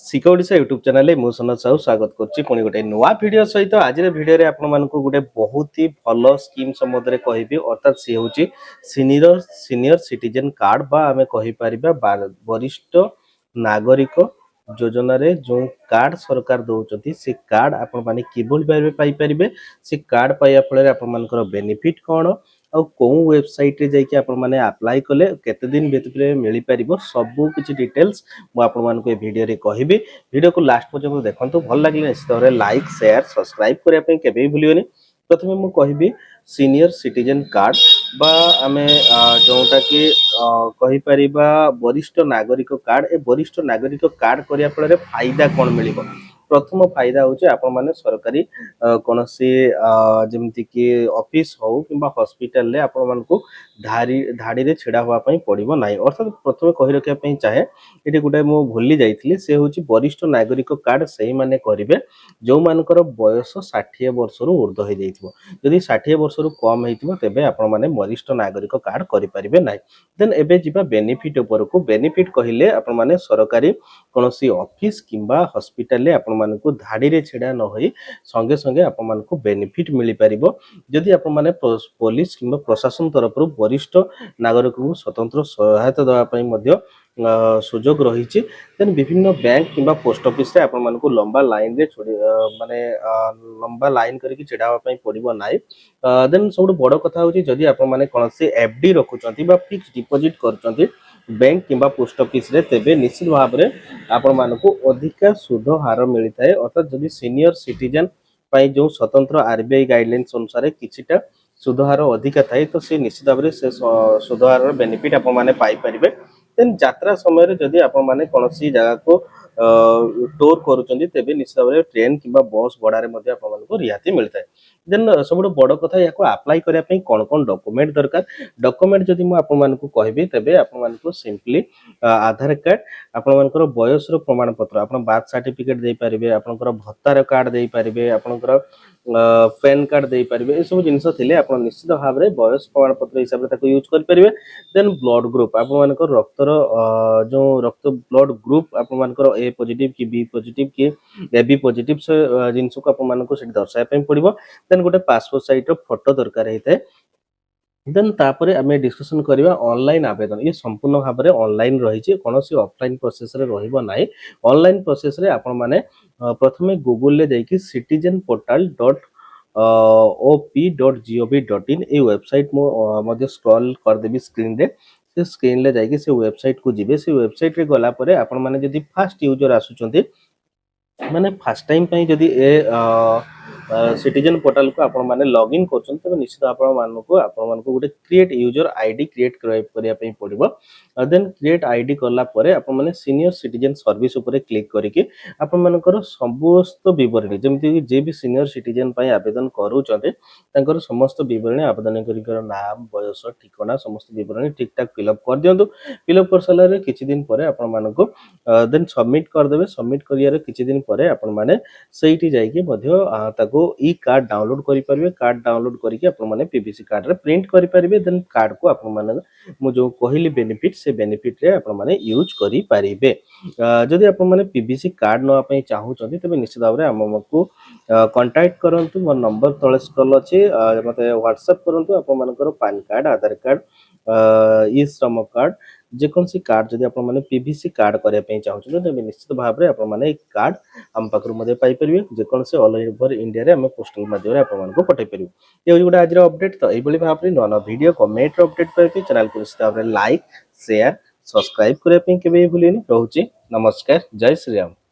शिखा YouTube channel मु सनत साहू स्वागत करछि पुणी गोटे नुआ वीडियो सहित आज वीडियो रे आपण मानकु गोटे बहुत ही भलो स्कीम संबंध कहबी अर्थात सी होची सीनियर सिटीजन कार्ड बा आमे कहि परिबा वरिष्ठ नागरिक योजना रे जो कार्ड सरकार दउचंती से कार्ड आपण माने किबोल भाबे पाई परिबे से कार्ड पाइया फळे आपण मानकर बेनिफिट कोन और कौन वेबसाइट रे जाइए आपण माने अप्लाई कले केते दिन भीतर मिल पारिबो सबु किछि डिटेल्स मु आपण मानको ए वीडियो रे कहिबी वीडियो को लास्ट पर्यंत देखंतु भल लागले निश्चित भाबरे लाइक शेयर सब्सक्राइब करिया पे केबे भी भूलियोनी। प्रथमे मु कहिबी सीनियर सिटीजन कार्ड बा आमे जोटा कि कहि परिबा वरिष्ठ नागरिक कार्ड ए वरिष्ठ नागरिक कार्ड करिया फଳରେ फायदा कोन मिलिबो। प्रथम फायदा होचे आपण माने सरकारी कोनसी जेमति कि ऑफिस हो किबा हॉस्पिटल ले आपण मानको धाड़ी रे छिड़ा हुआ पई पड़िबो नाही। अर्थात प्रथमे कहि रखिया पई चाहे एटी गुटे मु भूली जाइथिली से होची वरिष्ठ नागरिक कार्ड सही माने करिवे जो मानकर बयस 60 वर्ष रु ऊर्ध्व हो जाइथिबो। यदि 60 वर्ष रु कम हेतिबो तेबे आपण माने वरिष्ठ नागरिक कार्ड करि परिबे नाही। देन एबे जिबा बेनिफिट ऊपर को बेनिफिट कहिले आपण माने सरकारी कोनोसी ऑफिस किबा हॉस्पिटल ले आपण मानको धाड़ी रे छिड़ा न होई संगे संगे आपण मानको बेनिफिट मिली परिबो। जदि आपण माने पुलिस किबा प्रशासन तरफ रु वरिष्ठ नागरिक को स्वतंत्र सहायता देवा पई मध्य सुजोग रही देन विभिन्न बैंक किबा पोस्ट ऑफिस रे आपण मानको लंबा लाइन रे छोड़ी माने लंबा लाइन करके छिड़ा पई पड़िबो नाही। देन सब बड़ कथा होची जदि आपण माने कोनसी एफडी रखुचंती बा फिक्स डिपॉजिट करचंती बैंक किबा पोस्ट ऑफिस रे तेबे निश्चित भाव रे आपण मानको अधिक सुध हार मिलता है। अर्थात जदि सीनियर सिटीजन पई जो स्वतंत्र आरबीआई गाइडलाइंस अनुसार किछिटा सुध हार अधिक थाए तो से निश्चित भाव रे से सुध हार बेनिफिट आपण माने पाई परिबे। देन यात्रा समय रे जदि आपण माने कोनसी जगह को टूर करूचंती तेबे निश्चित भाव रे ट्रेन किबा बस भड़ा रे मध्ये आपण मानको रियाती मिलता है। देन सब बड़ कथा याको अप्लाई करिया पई कोन कोन डॉक्यूमेंट दरकार डॉक्यूमेंट जदि मु आपण मानको कहबी तेबे आपण मानको सिंपली आधार कार्ड आपण मानकर बयस रो प्रमाण पत्र आपण बर्थ सर्टिफिकेट दे परिबे आपनकर भत्तार कार्ड दे परिबे आपनकर पैन कार्ड दे परिबे ए सब जिंस थिले आपण निश्चित भाव रे बयस प्रमाण पत्र हिसाब रे ताको यूज कर परिबे। देन ब्लड ग्रुप आपण मानकर रक्तर जो रक्त ब्लड ग्रुप आपण मानकर ए पॉजिटिव की बी पॉजिटिव की एबी पॉजिटिव से जिंस को आपण मानको सेठी दर्शाय पई पड़िबो। देन गोटे पासपोर्ट साइज रो फोटो दरकार हेते। देन तापरे आमे डिस्कशन करिवा ऑनलाइन आवेदन ये संपूर्ण भाव में ऑनलाइन रही कौनसी ऑफलाइन प्रोसेस रे रहिबो नाही। ऑनलाइन प्रोसेस रे आपण माने प्रथमे गूगल ले जाइकी सिटीजन पोर्टल डॉट op.gov.in ए वेबसाइट मो मध्ये स्क्रॉल कर देबी स्क्रीन रे से स्क्रीन ले जाइकी से वेबसाइट को जिबे से वेबसाइट रे गला परे आपण माने जदी फास्ट यूजर आसुचंती माने फर्स्ट टाइम पई जदी ए सिटीजन पोर्टल को आपण माने लॉग इन करछन तबे निश्चित आपण मानको गोटे क्रिएट यूजर आईडी क्रिएट करिया पई पड़िबो। देन क्रिएट आईडी करला परे आपण माने सीनियर सिटीजन सर्विस ऊपर क्लिक करिके आपण मानकर समस्त विवरणी जेमति जे भी सीनियर सिटीजन पई आवेदन करूचंते तांकर समस्त विवरणी आवेदन करिकर नाम बयस ठिकाना समस्त विवरणी ठीक ठाक फिलअप कर दियंतु। फिलअप कर साला रे किछि दिन परे आपण मानको देन सबमिट कर देबे। सबमिट करिया रे किछि दिन परे आपण माने सेठी जाई के मध्य ताको ई कार्ड डाउनलोड करि परिबे। कार्ड डाउनलोड करिके आपण माने पीवीसी कार्ड रे प्रिंट करि परिबे। देन कार्ड को आपण माने मु जो कहिली बेनिफिट से बेनिफिट रे आपण माने यूज करि परिबे। जदि आपण माने पीवीसी कार्ड नवा पई चाहू छथि तबे निश्चित भाव रे हमको कांटेक्ट करंतु। मोर नंबर तळे स्क्रॉल अछि मते व्हाट्सएप करंतु। आपण मानकर पैन कार्ड आधार कार्ड ई श्रम कार्ड जेकोनसी कार्ड जदि आपण माने पीवीसी कार्ड करिया पई चाहू छथि तबे निश्चित भाव रे आपण माने कार्ड हम पाखरु मध्ये पाई परिबे। जेकोनसी ऑल ओवर इंडिया रे हम पोस्टल माध्यम रे आपण मानको पठै परिबे। ए गोटे आज अपडेट तो एबोली भाव रे नवा वीडियो कमेंट अपडेट पाई चैनल को निश्चित भाव रे लाइक शेयर सब्सक्राइब करिया पई केबे भूलिनी। रहूची नमस्कार जय श्री राम।